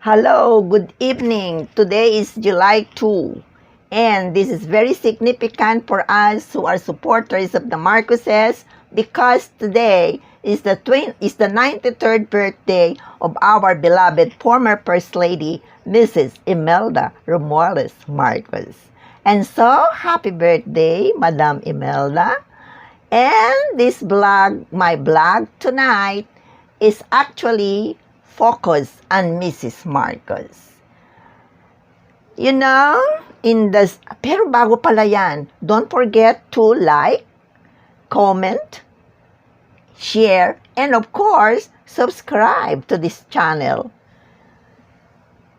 Hello, good evening. Today is July 2, and this is very significant for us who are supporters of the Marcoses because today is the 93rd birthday of our beloved former First Lady, Mrs. Imelda Marcos. And so, happy birthday, Madam Imelda. And my blog tonight, is actually focused on Mrs. Marcos. You know, pero bago pala yan, don't forget to like, comment, share, and of course, subscribe to this channel.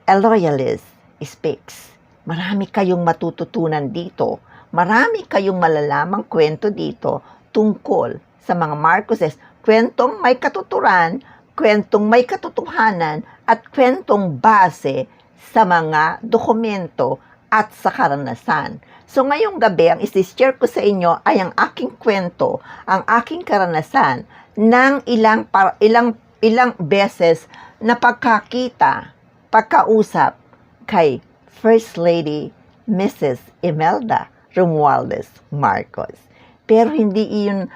A Loyalist Speaks. Marami kayong matututunan dito. Marami kayong malalamang kwento dito tungkol sa mga Marcoses. Kwentong may katuturan, kwentong may katotohanan, at kwentong base sa mga dokumento at sa karanasan. So ngayong gabi, ang isi-share ko sa inyo ay ang aking kwento, ang aking karanasan ng ilang beses na pagkausap kay First Lady Mrs. Imelda Marcos. Pero hindi yun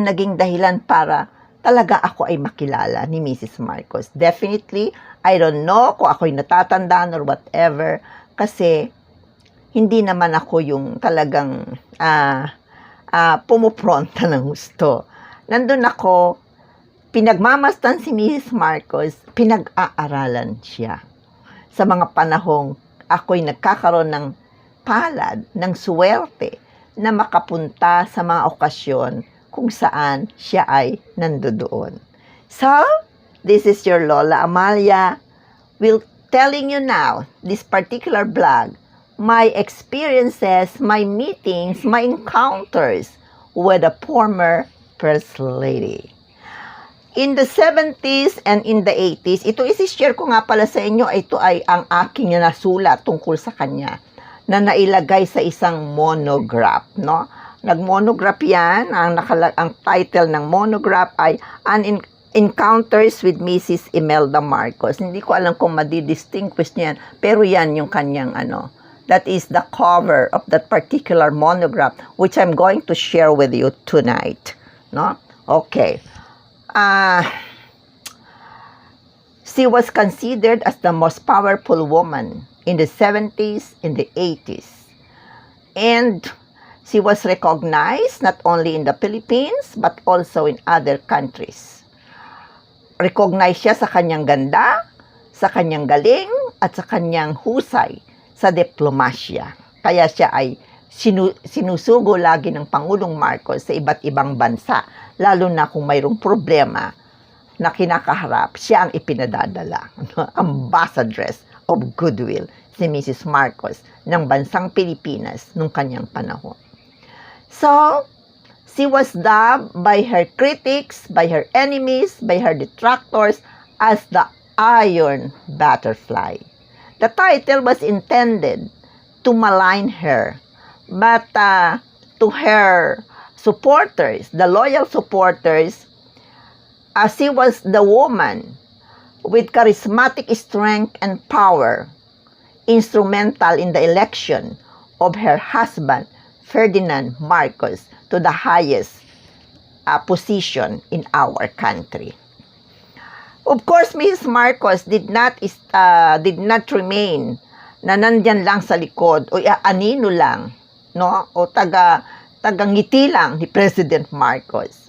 naging dahilan para talaga ako ay makilala ni Mrs. Marcos. Definitely, I don't know kung ako'y natatandaan or whatever, kasi hindi naman ako yung talagang pumupronta ng gusto. Nandun ako, pinagmamastan si Mrs. Marcos, pinag-aaralan siya. Sa mga panahong ako'y nagkakaroon ng palad, ng suwerte, na makapunta sa mga okasyon kung saan siya ay nandoon. So, this is your Lola Amalia will telling you now, this particular blog, my experiences, my meetings, my encounters with a former First Lady. In the 70s and in the 80s, ito isi-share ko nga pala sa inyo, ito ay ang aking nasulat tungkol sa kanya, na nailagay sa isang monograph, no? Nag-monograph yan, ang title ng monograph ay Encounters with Mrs. Imelda Marcos. Hindi ko alam kung madidistinguish niyan, pero yan yung kanyang that is the cover of that particular monograph, which I'm going to share with you tonight, no? Okay. She was considered as the most powerful woman in the 70s, in the 80s. And she was recognized not only in the Philippines, but also in other countries. Recognized siya sa kanyang ganda, sa kanyang galing, at sa kanyang husay sa diplomasya. Kaya siya ay sinusugo lagi ng Pangulong Marcos sa iba't ibang bansa, lalo na kung mayroong problema na kinakaharap, siya ang ipinadadala. Ambassadress of goodwill si Mrs. Marcos ng bansang Pilipinas nung kanyang panahon. So, she was dubbed by her critics, by her enemies, by her detractors as the Iron Butterfly. The title was intended to malign her, but to her supporters, the loyal supporters, she was the woman with charismatic strength and power, instrumental in the election of her husband, Ferdinand Marcos, to the highest position in our country. Of course, Mrs. Marcos did not remain na nandyan lang sa likod o anino lang, no? O tagangiti lang ni President Marcos.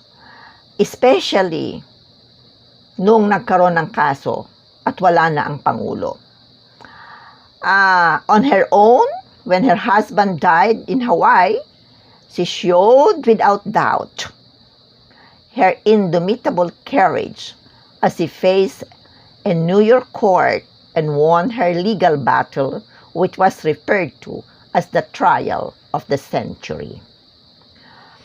Especially nung nagkaroon ng kaso at wala na ang Pangulo. On her own, when her husband died in Hawaii, she showed without doubt her indomitable courage as she faced a New York court and won her legal battle, which was referred to as the trial of the century.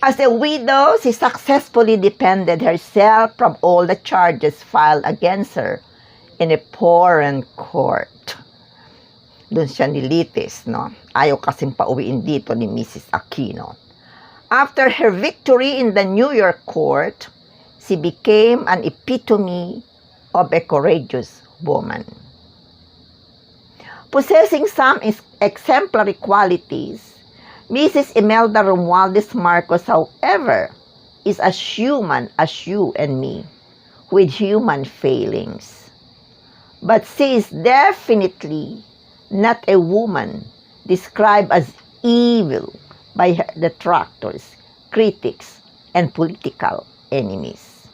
As a widow, she successfully defended herself from all the charges filed against her in a foreign court. Doon siya nilitis, no? Ayaw kasing pauwiin dito ni Mrs. Aquino. After her victory in the New York court, she became an epitome of a courageous woman. Possessing some exemplary qualities, Mrs. Imelda Marcos, however, is as human as you and me, with human failings. But she is definitely not a woman described as evil by her detractors, critics, and political enemies.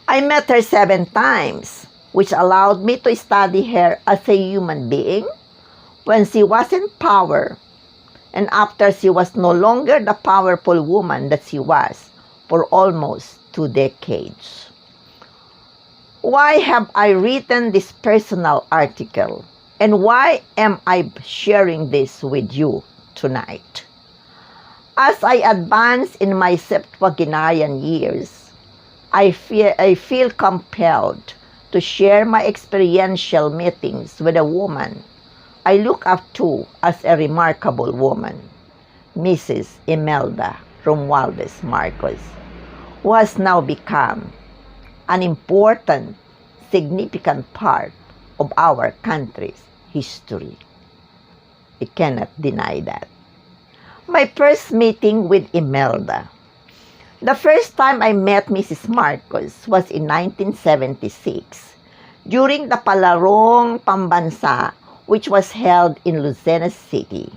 I met her 7 times, which allowed me to study her as a human being when she was in power and after she was no longer the powerful woman that she was for almost 2 decades. Why have I written this personal article? And why am I sharing this with you tonight? As I advance in my septuagenarian years, I feel compelled to share my experiential meetings with a woman I look up to as a remarkable woman, Mrs. Imelda Marcos, who has now become an important, significant part of our country's history. I cannot deny that. My first meeting with Imelda. The first time I met Mrs. Marcos was in 1976 during the Palarong Pambansa, which was held in Lucena City.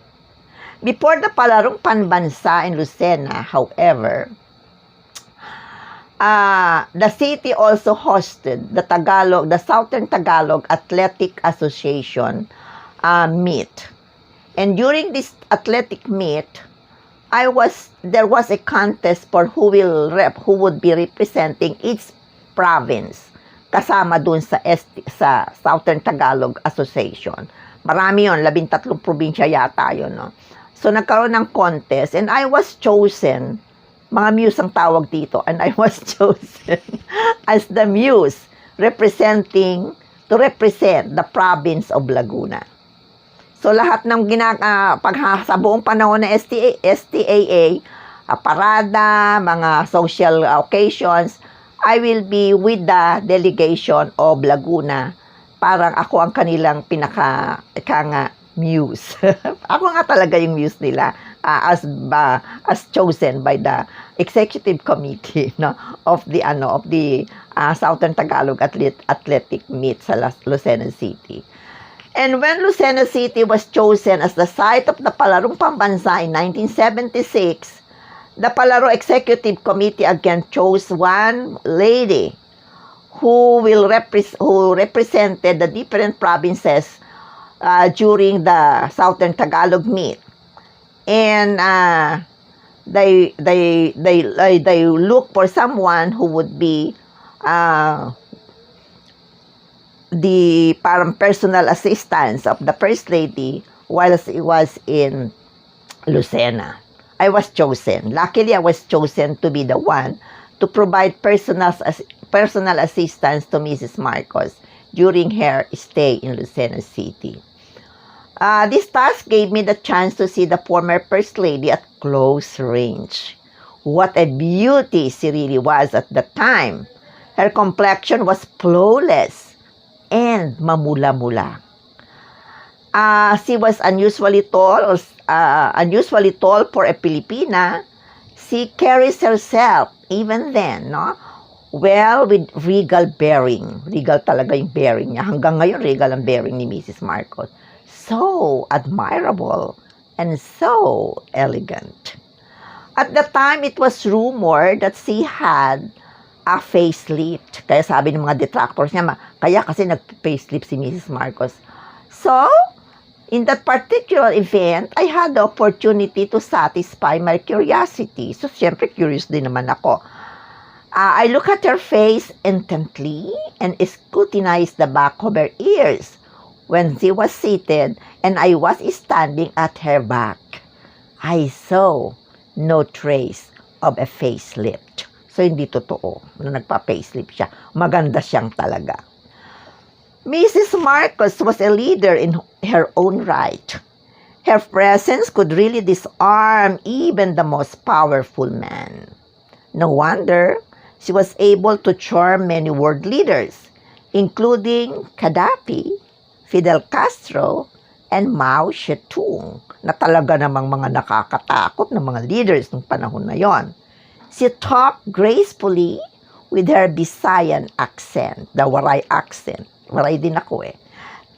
Before the Palarong Pambansa in Lucena, however, the city also hosted the Southern Tagalog Athletic Association meet. And during this athletic meet, there was a contest for who would be representing each province kasama dun sa Southern Tagalog Association. Marami yun, 13 probinsya yata yun, no? So nagkaroon ng contest and I was chosen, mga muse ang tawag dito, and I was chosen as the muse to represent the province of Laguna. So lahat ng sa buong panahon ng STAA, parada, mga social occasions, I will be with the delegation of Laguna. Parang ako ang kanilang muse. Ako nga talaga yung muse nila as chosen by the executive committee, no, of the Southern Tagalog Athletic Meet sa Lucena City. And when Lucena City was chosen as the site of the Palarong Pambansa in 1976, the Palaro Executive Committee again chose one lady who represented the different provinces during the Southern Tagalog Meet. And they look for someone who would be the personal assistance of the First Lady while she was in Lucena. I was chosen. Luckily, I was chosen to be the one to provide personal assistance to Mrs. Marcos during her stay in Lucena City. This task gave me the chance to see the former First Lady at close range. What a beauty she really was at the time. Her complexion was flawless and mamula-mula. She was unusually tall for a Filipina. She carries herself, even then, no? Well, with regal bearing. Regal talaga yung bearing niya. Hanggang ngayon, regal ang bearing ni Mrs. Marcos. So admirable and so elegant. At the time, it was rumored that she had a facelift. Kaya sabi ng mga detractors niya, kaya kasi nag-facelift si Mrs. Marcos. So, in that particular event, I had the opportunity to satisfy my curiosity. So, syempre, curious din naman ako. I look at her face intently and scrutinized the back of her ears when she was seated and I was standing at her back. I saw no trace of a facelift. So, hindi totoo na nagpa-facelift siya. Maganda siyang talaga. Mrs. Marcos was a leader in her own right. Her presence could really disarm even the most powerful man. No wonder she was able to charm many world leaders, including Gaddafi, Fidel Castro, and Mao Zedong, na talaga namang mga nakakatakot na mga leaders ng panahon na yon. She talked gracefully with her Visayan accent, the Waray accent. Waray din ako eh.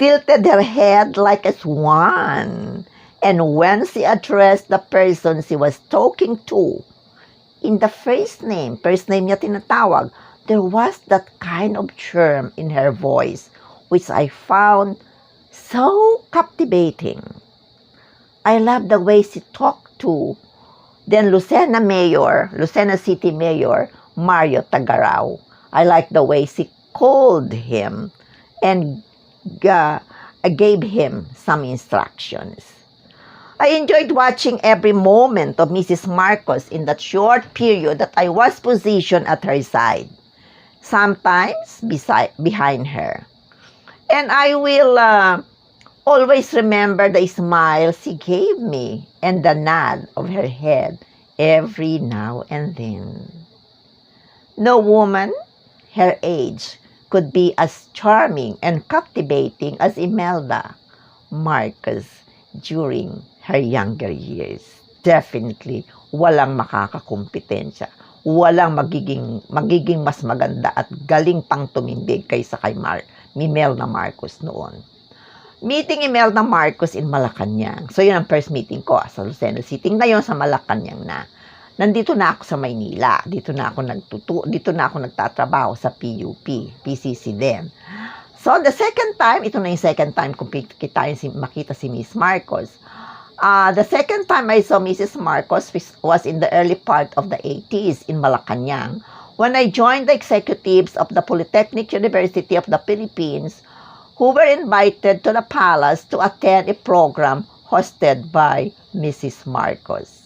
Tilted her head like a swan. And when she addressed the person she was talking to, in the first name niya tinatawag, there was that kind of charm in her voice which I found so captivating. I love the way she talked to then Lucena City Mayor Mario Tagaraw. I like the way she called him and gave him some instructions. I enjoyed watching every moment of Mrs. Marcos in that short period that I was positioned at her side, sometimes behind her. And I will always remember the smile she gave me and the nod of her head every now and then. No woman her age could be as charming and captivating as Imelda Marcos during her younger years. Definitely, walang makakakumpetensya. Walang magiging mas maganda at galing pang tumindig kaysa kay Imelda Marcos noon. Meeting Imelda Marcos in Malacanang. So, yun ang first meeting ko sa Lucena City. Ngayon sa Malacanang na. Nandito na ako sa Maynila. Dito na ako nagtatrabaho sa PCC din. So, the second time, ito na yung second time kung makita si Miss Marcos. The second time I saw Mrs. Marcos was in the early part of the 80s in Malacanang when I joined the executives of the Polytechnic University of the Philippines who were invited to the palace to attend a program hosted by Mrs. Marcos.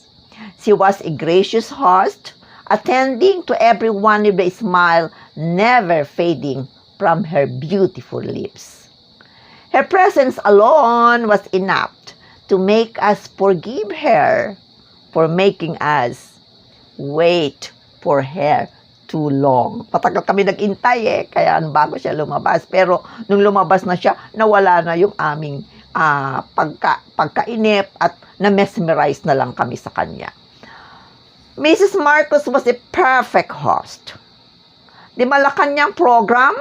She was a gracious host, attending to everyone with a smile never fading from her beautiful lips. Her presence alone was enough to make us forgive her for making us wait for her too long. Patagal kami nag-intay kaya bago siya lumabas. Pero nung lumabas na siya, nawala na yung aming pagkainip at na-mesmerize na lang kami sa kanya. Mrs. Marcos was a perfect host. The Malacanang program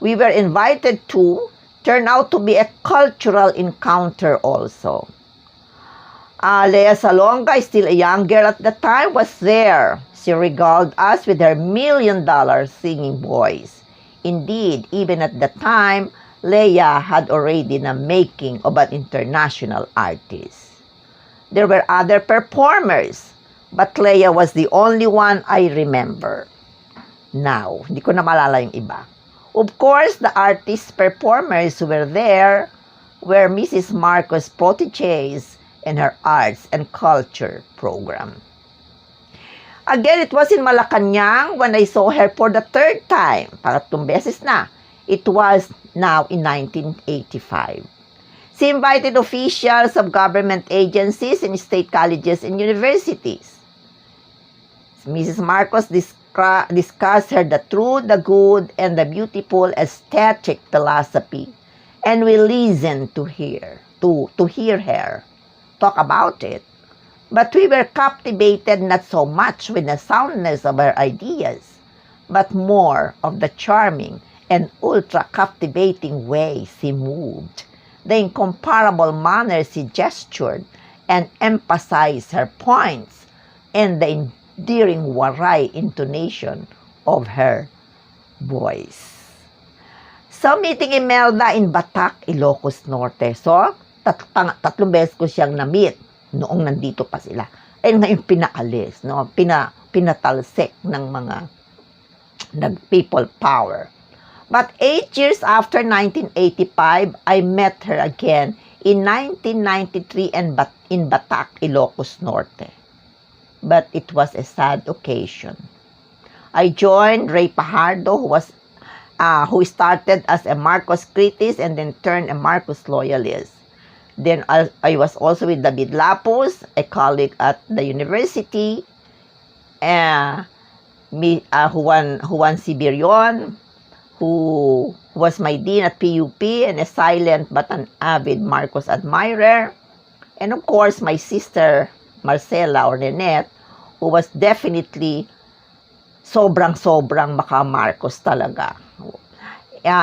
we were invited to turned out to be a cultural encounter also. Lea Salonga, still a young girl at the time, was there. She regaled us with her $1 million singing voice. Indeed, even at the time, Lea had already the making of an international artist. There were other performers, but Lea was the only one I remember. Now, hindi ko na malala yung iba. Of course, the artist performers who were there were Mrs. Marcos' proteges in her arts and culture program. Again, it was in Malacanang when I saw her for the third time. Pangatlong beses na. It was now in 1985. She invited officials of government agencies and state colleges and universities. Mrs. Marcos discussed her the true, the good, and the beautiful aesthetic philosophy, and we listened to hear her talk about it. But we were captivated not so much with the soundness of her ideas, but more of the charming and ultra-captivating way she moved, the incomparable manner she gestured and emphasized her points, and the endearing waray intonation of her voice. So, meeting Imelda in Batac, Ilocos Norte. So, tatlong beses ko siyang na-meet noong nandito pa sila. Ay ngayon pinaalis, no? Pinatalsik ng mga people power. But 8 years after 1985, I met her again in 1993 in Batac, Ilocos Norte. But it was a sad occasion. I joined Ray Pajardo, who started as a Marcos critic and then turned a Marcos loyalist. Then I was also with David Lapus, a colleague at the university, Juan Sibirion, who who was my dean at PUP and a silent but an avid Marcos admirer. And of course, my sister, Marcela or Ninette, who was definitely sobrang maka-Marcos talaga.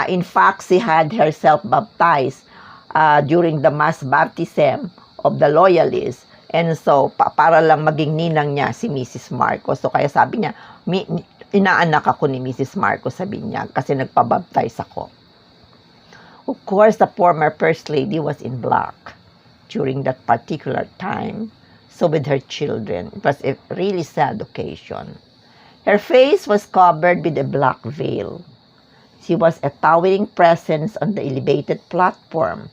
In fact, she had herself baptized during the mass baptism of the loyalists. And so, para lang maging ninang niya si Mrs. Marcos. So, kaya sabi niya, inaanak ako ni Mrs. Marcos, sabi niya, kasi nagpabaptize ako. Of course, the former First Lady was in black during that particular time. So with her children, it was a really sad occasion. Her face was covered with a black veil. She was a towering presence on the elevated platform,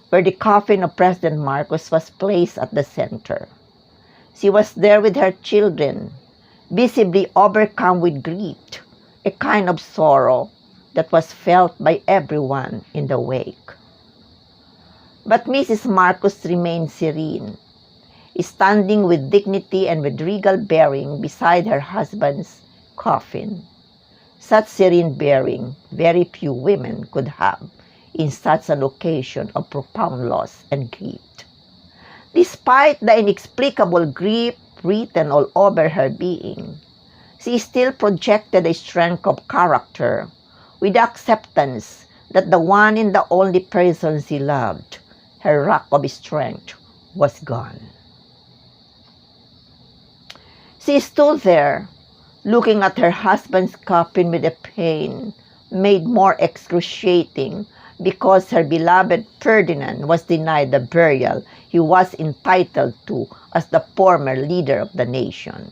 where the coffin of President Marcos was placed at the center. She was there with her children, visibly overcome with grief, a kind of sorrow that was felt by everyone in the wake. But Mrs. Marcos remained serene, standing with dignity and with regal bearing beside her husband's coffin. Such serene bearing very few women could have in such an occasion of profound loss and grief. Despite the inexplicable grief written all over her being, she still projected a strength of character with the acceptance that the one and the only person she loved, her rock of strength, was gone. She stood there, looking at her husband's coffin with a pain made more excruciating because her beloved Ferdinand was denied the burial he was entitled to as the former leader of the nation.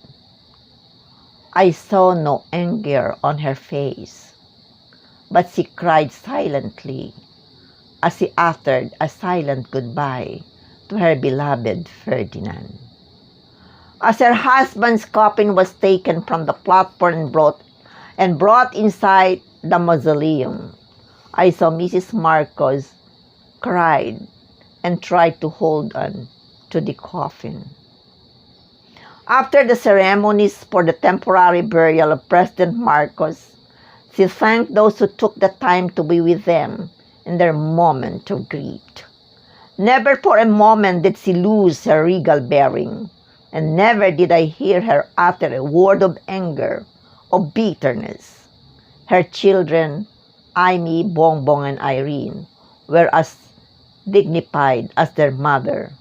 I saw no anger on her face, but she cried silently as she uttered a silent goodbye to her beloved Ferdinand. As her husband's coffin was taken from the platform and brought inside the mausoleum, I saw Mrs. Marcos cried and tried to hold on to the coffin. After the ceremonies for the temporary burial of President Marcos, she thanked those who took the time to be with them in their moment of grief. Never for a moment did she lose her regal bearing, and never did I hear her utter a word of anger or bitterness. Her children, Amy, Bongbong, and Irene, were as dignified as their mother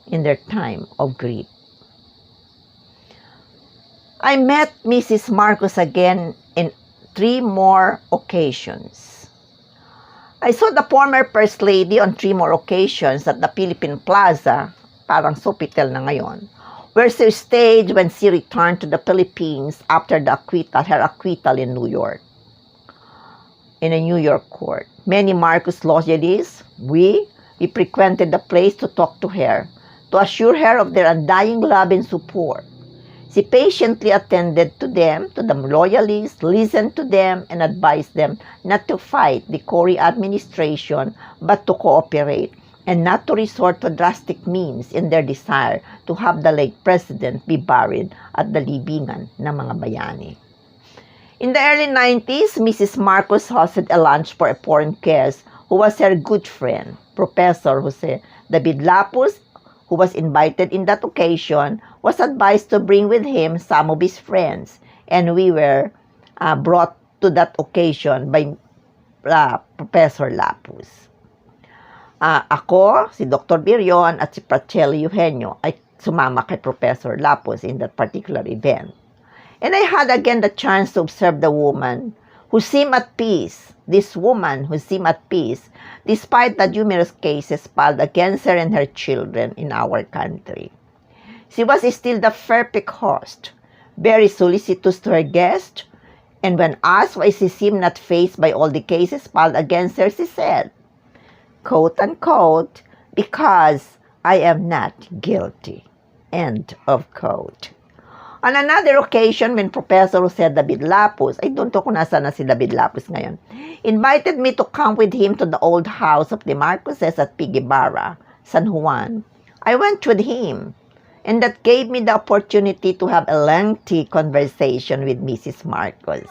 in their time of grief. I met Mrs. Marcos again in 3 more occasions. I saw the former First Lady on 3 more occasions at the Philippine Plaza, parang Sofitel na ngayon, where she stayed when she returned to the Philippines after her acquittal in New York, in a New York court. Many Marcos loyalists, we frequented the place to talk to her, to assure her of their undying love and support. She patiently attended to them, to the loyalists, listened to them, and advised them not to fight the Cory administration, but to cooperate, and not to resort to drastic means in their desire to have the late president be buried at the libingan ng mga bayani. In the early 90s, Mrs. Marcos hosted a lunch for a foreign guest who was her good friend, Professor Jose David Lapus, who was invited in that occasion, was advised to bring with him some of his friends, and we were brought to that occasion by Professor Lapus. Ako, si Dr. Birion, at si Pracelli Eugenio ay sumama kay Professor Lapus in that particular event. And I had again the chance to observe the woman who seemed at peace, despite the numerous cases filed against her and her children in our country. She was still the perfect host, very solicitous to her guests, and when asked why she seemed not faced by all the cases filed against her, she said, quote unquote, because I am not guilty, end of quote. On another occasion, when Professor Jose David Lapus, I don't know kung nasa na si David Lapus ngayon, invited me to come with him to the old house of the Marcoses at Pigibara, San Juan. I went with him, and that gave me the opportunity to have a lengthy conversation with Mrs. Marcos.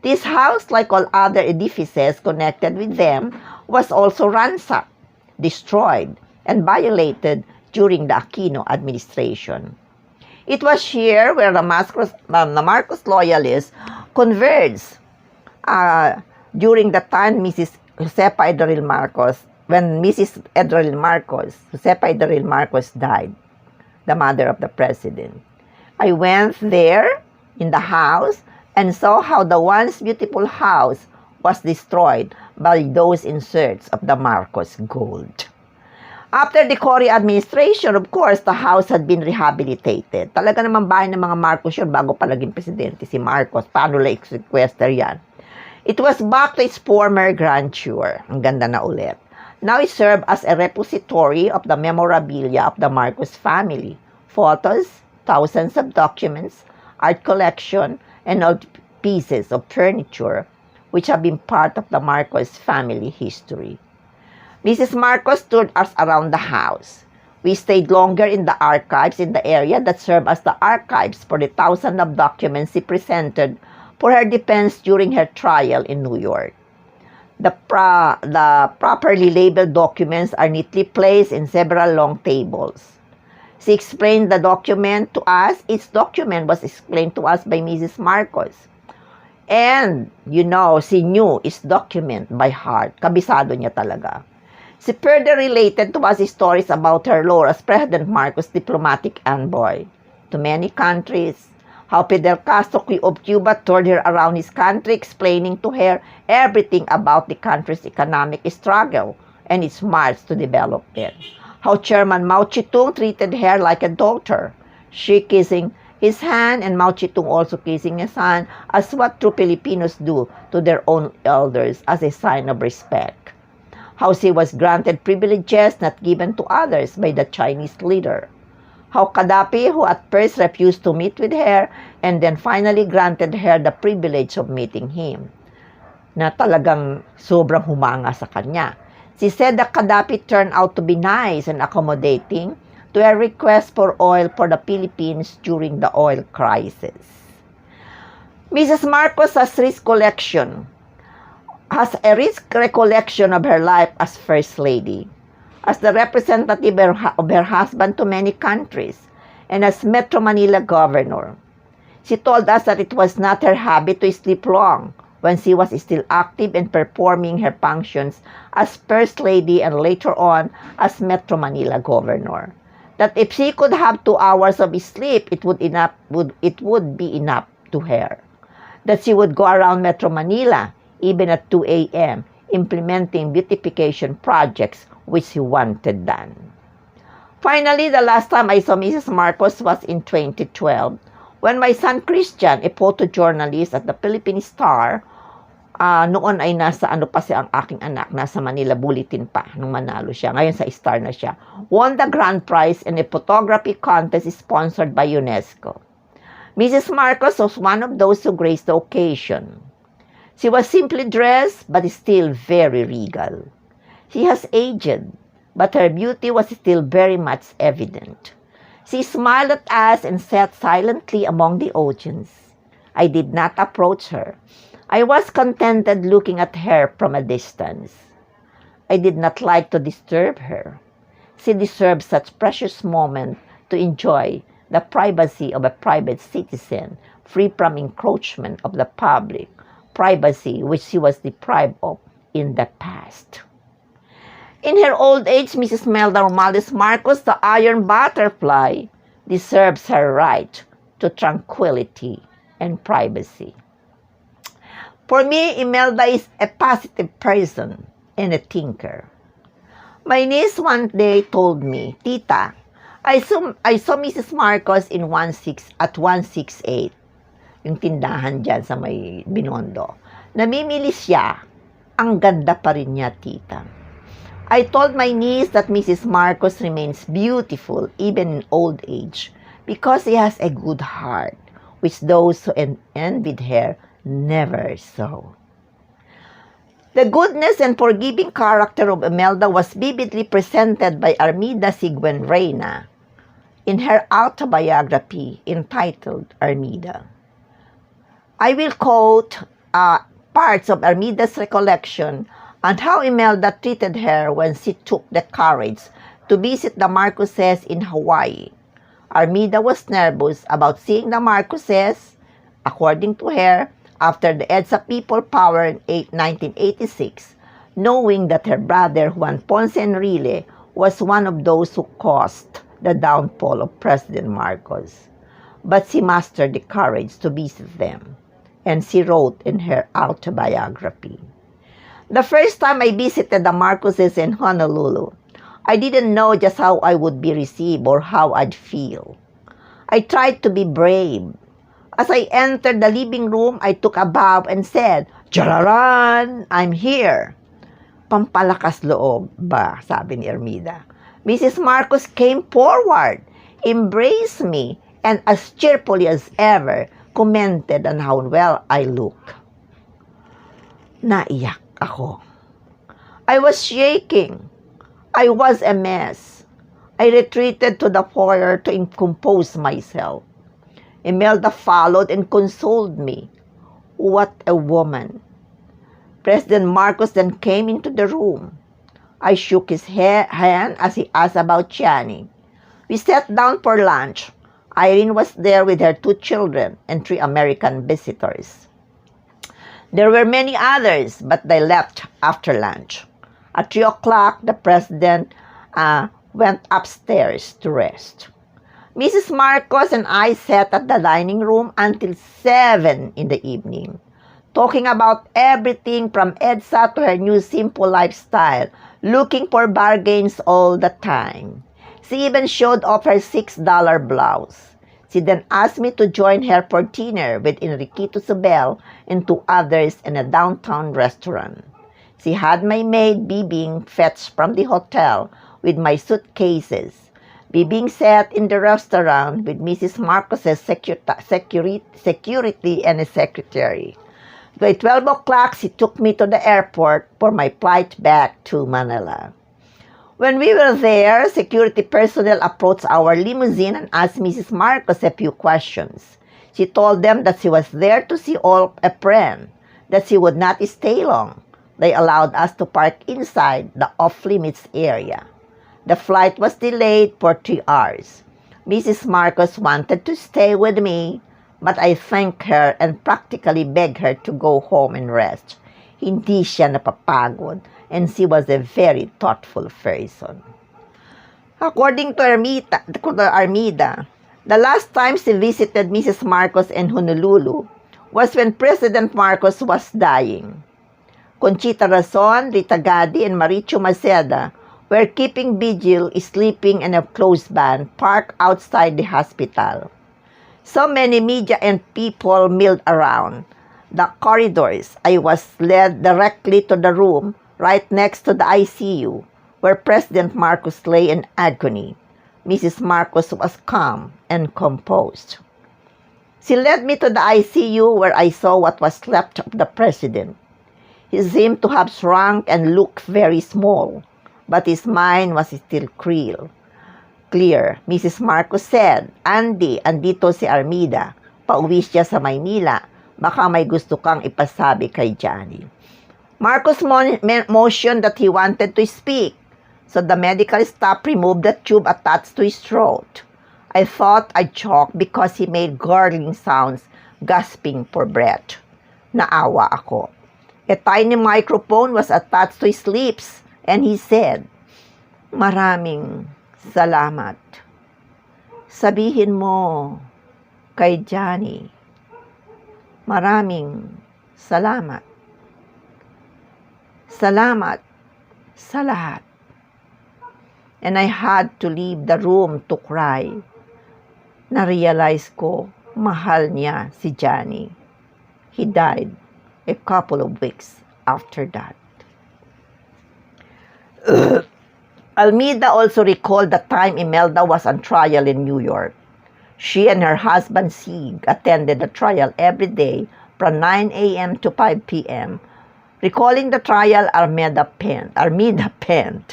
This house, like all other edifices connected with them, was also ransacked, destroyed, and violated during the Aquino administration. It was here where the Marcos loyalists converged during the time when Mrs. Josefa Edril Marcos died, the mother of the president. I went there in the house and saw how the once beautiful house was destroyed by those in search of the Marcos gold. After the Cory administration, of course, the house had been rehabilitated. Talaga naman bahay ng mga Marcos yun bago pa naging presidente si Marcos. Paano lang i-sequester yan? It was back to its former grandeur. Ang ganda na ulit. Now it served as a repository of the memorabilia of the Marcos family. Photos, thousands of documents, art collection, and old pieces of furniture which have been part of the Marcos family history. Mrs. Marcos toured us around the house. We stayed longer in the archives in the area that served as the archives for the thousands of documents she presented for her defense during her trial in New York. The properly labeled documents are neatly placed in several long tables. She explained the document to us. Each document was explained to us by Mrs. Marcos. And, she knew its document by heart. Kabisado niya talaga. She further related to us stories about her role as President Marcos' diplomatic envoy to many countries, how Fidel Castro of Cuba toured her around his country, explaining to her everything about the country's economic struggle and its march to development, how Chairman Mao Zedong treated her like a daughter, she kissing his hand and Mao Zedong also kissing his hand, as what true Filipinos do to their own elders as a sign of respect. How she was granted privileges not given to others by the Chinese leader. How Gaddafi, who at first refused to meet with her, and then finally granted her the privilege of meeting him, na talagang sobrang humanga sa kanya. She said that Gaddafi turned out to be nice and accommodating to her request for oil for the Philippines during the oil crisis. Mrs. Marcos has a rich recollection of her life as First Lady, as the representative of her husband to many countries, and as Metro Manila Governor. She told us that it was not her habit to sleep long when she was still active in performing her functions as First Lady and later on as Metro Manila Governor. That if she could have 2 hours of sleep, it would be enough to her. That she would go around Metro Manila even at 2 a.m., implementing beautification projects which he wanted done. Finally, the last time I saw Mrs. Marcos was in 2012, when my son Christian, a photojournalist at the Philippine Star, noon ay nasa ang aking anak, nasa Manila Bulletin pa, nung manalo siya. Ngayon sa Star na siya. Won the grand prize in a photography contest sponsored by UNESCO. Mrs. Marcos was one of those who graced the occasion. She was simply dressed, but still very regal. She has aged, but her beauty was still very much evident. She smiled at us and sat silently among the audience. I did not approach her. I was contented looking at her from a distance. I did not like to disturb her. She deserved such precious moment to enjoy the privacy of a private citizen, free from encroachment of the public, privacy which she was deprived of in the past. In her old age, Mrs. Imelda Marcos, the iron butterfly, deserves her right to tranquility and privacy. For me, Imelda is a positive person and a thinker. My niece one day told me, Tita, I saw Mrs. Marcos at 168, yung tindahan dyan sa may Binondo. Namimili siya. Ang ganda pa rin niya, tita. I told my niece that Mrs. Marcos remains beautiful even in old age because she has a good heart, which those who envied her never saw. The goodness and forgiving character of Imelda was vividly presented by Armida Siguen Reyna in her autobiography entitled Armida. I will quote parts of Armida's recollection on how Imelda treated her when she took the courage to visit the Marcoses in Hawaii. Armida was nervous about seeing the Marcoses, according to her, after the EDSA People Power in 1986, knowing that her brother Juan Ponce Enrile was one of those who caused the downfall of President Marcos. But she mustered the courage to visit them, and she wrote in her autobiography, "The first time I visited the Marcoses in Honolulu, I didn't know just how I would be received or how I'd feel. I tried to be brave. As I entered the living room, I took a bow and said, 'Jalaran, I'm here.'" Pampalakas loob ba, sabi ni Armida. Mrs. Marcos came forward, embraced me, and as cheerfully as ever, commented on how well I look. Naiyak ako. I was shaking. I was a mess. I retreated to the foyer to compose myself. Imelda followed and consoled me. What a woman. President Marcos then came into the room. I shook his hand as he asked about Chani. We sat down for lunch. Irene was there with her 2 children and 3 American visitors. There were many others, but they left after lunch. At 3 o'clock, the president went upstairs to rest. Mrs. Marcos and I sat at the dining room until 7 in the evening, talking about everything from EDSA to her new simple lifestyle, looking for bargains all the time. She even showed off her $6 blouse. She then asked me to join her for dinner with Enriquito Sobel and 2 others in a downtown restaurant. She had my maid Bibing fetched from the hotel with my suitcases. Bibing sat in the restaurant with Mrs. Marcos's security and a secretary. By 12 o'clock, she took me to the airport for my flight back to Manila. When we were there, security personnel approached our limousine and asked Mrs. Marcos a few questions. She told them that she was there to see a friend, that she would not stay long. They allowed us to park inside the off-limits area. The flight was delayed for 3 hours. Mrs. Marcos wanted to stay with me, but I thanked her and practically begged her to go home and rest. Hindi siya napapagod, and she was a very thoughtful person. According to Armida, the last time she visited Mrs. Marcos in Honolulu was when President Marcos was dying. Conchita Razon, Rita Gadi, and Marichu Maceda were keeping vigil, sleeping in a closed van parked outside the hospital. So many media and people milled around the corridors. I was led directly to the room right next to the ICU, where President Marcos lay in agony. Mrs. Marcos was calm and composed. She led me to the ICU where I saw what was left of the president. He seemed to have shrunk and looked very small, but his mind was still clear. Mrs. Marcos said, "Andy, andito si Armida. Pauwi siya sa Maynila. Baka may gusto kang ipasabi kay Johnny." Marcos motioned that he wanted to speak, so the medical staff removed the tube attached to his throat. I thought I choked because he made gurgling sounds, gasping for breath. Naawa ako. A tiny microphone was attached to his lips, and he said, "Maraming salamat. Sabihin mo kay Johnny, maraming salamat. Salamat sa lahat." And I had to leave the room to cry. Na-realize ko, mahal niya si Johnny. He died a couple of weeks after that. Almeida also recalled the time Imelda was on trial in New York. She and her husband Sig attended the trial every day from 9 a.m. to 5 p.m. Recalling the trial, Armida penned,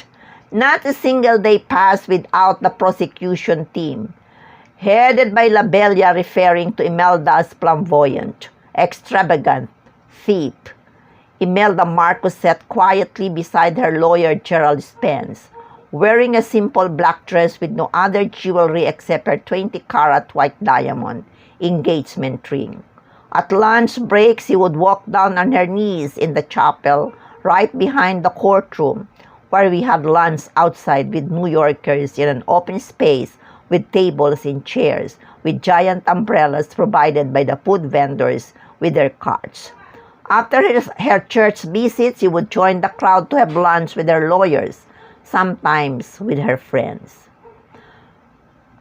"Not a single day passed without the prosecution team, headed by La Bella, referring to Imelda as flamboyant, extravagant, thief. Imelda Marcos sat quietly beside her lawyer Gerald Spence, wearing a simple black dress with no other jewelry except her 20-carat white diamond engagement ring. At lunch break, she would walk down on her knees in the chapel right behind the courtroom, where we had lunch outside with New Yorkers in an open space with tables and chairs, with giant umbrellas provided by the food vendors with their carts. After her church visit, she would join the crowd to have lunch with her lawyers, sometimes with her friends.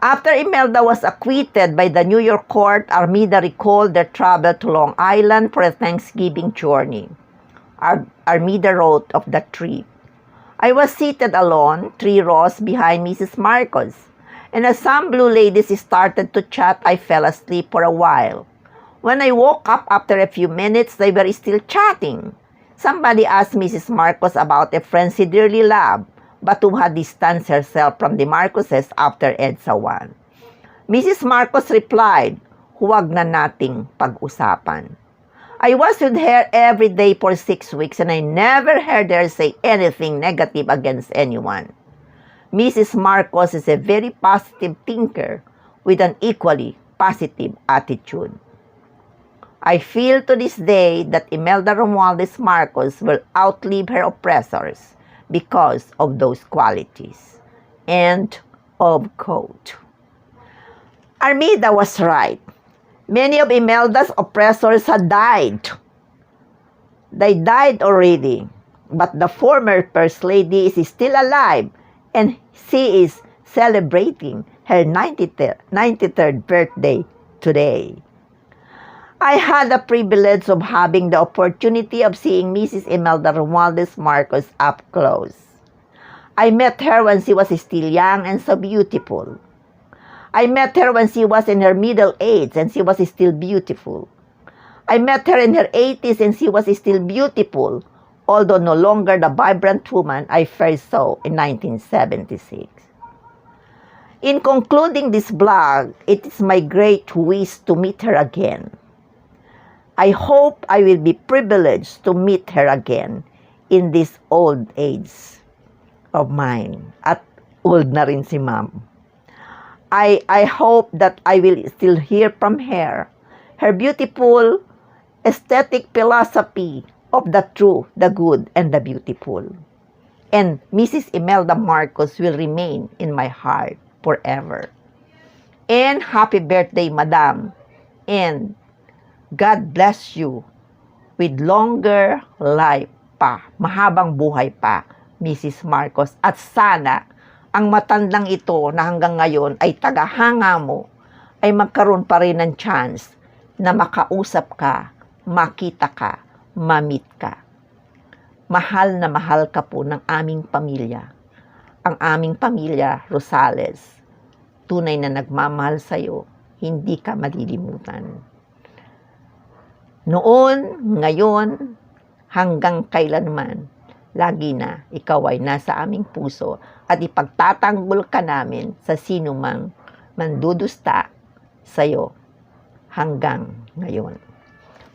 After Imelda was acquitted by the New York court, Armida recalled their travel to Long Island for a Thanksgiving journey. Armida wrote of the trip, "I was seated alone, 3 rows behind Mrs. Marcos, and as some blue ladies started to chat, I fell asleep for a while. When I woke up after a few minutes, they were still chatting. Somebody asked Mrs. Marcos about a friend she dearly loved, but who had distanced herself from the Marcoses after EDSA 1. Mrs. Marcos replied, "Huwag na nating pag-usapan." I was with her every day for 6 weeks and I never heard her say anything negative against anyone. Mrs. Marcos is a very positive thinker with an equally positive attitude. I feel to this day that Imelda Romualdez Marcos will outlive her oppressors because of those qualities." End of quote. Armida was right. Many of Imelda's oppressors had died. They died already, but the former First Lady is still alive and she is celebrating her 93rd birthday today. I had the privilege of having the opportunity of seeing Mrs. Imelda Romualdez Marcos up close. I met her when she was still young and so beautiful. I met her when she was in her middle age and she was still beautiful. I met her in her 80s and she was still beautiful, although no longer the vibrant woman I first saw in 1976. In concluding this blog, it is my great wish to meet her again. I hope I will be privileged to meet her again in this old age of mine. At old na rin si ma'am. I hope that I will still hear from her beautiful aesthetic philosophy of the true, the good, and the beautiful. And Mrs. Imelda Marcos will remain in my heart forever. And happy birthday, Madam. And God bless you with longer life pa, mahabang buhay pa, Mrs. Marcos. At sana, ang matandang ito na hanggang ngayon ay tagahanga mo, ay magkaroon pa rin ng chance na makausap ka, makita ka, ma-meet ka. Mahal na mahal ka po ng aming pamilya. Ang aming pamilya, Rosales, tunay na nagmamahal sa'yo, hindi ka malilimutan. Noon, ngayon, hanggang kailanman, lagi na ikaw ay nasa aming puso at ipagtatanggol ka namin sa sinumang mandudusta sa'yo hanggang ngayon.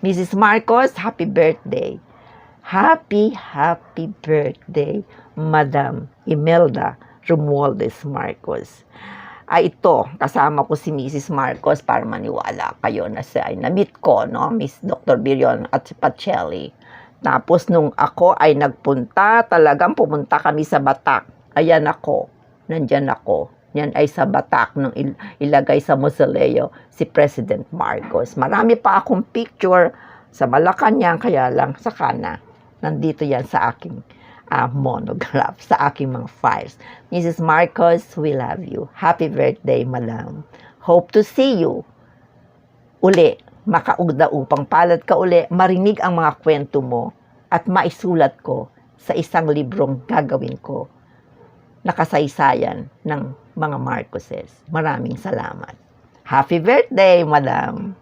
Mrs. Marcos, happy birthday. Happy birthday, Madam Imelda Romualdez Marcos. Ito, kasama ko si Mrs. Marcos para maniwala kayo na siya ay na-meet ko, no? Miss Dr. Birion at si Pacelli. Tapos nung ako ay nagpunta, talagang pumunta kami sa Batak. Ayan ako, nandyan ako. Yan ay sa Batak nung ilagay sa mausoleo si President Marcos. Marami pa akong picture sa Malacanang, kaya lang sa kana. Nandito yan sa aking monograph, sa aking mga files. Mrs. Marcos, we love you. Happy birthday, Madam. Hope to see you uli. Makaugda upang palad ka uli, marinig ang mga kwento mo at maisulat ko sa isang librong gagawin ko na kasaysayan ng mga Marcoses. Maraming salamat. Happy birthday, Madam!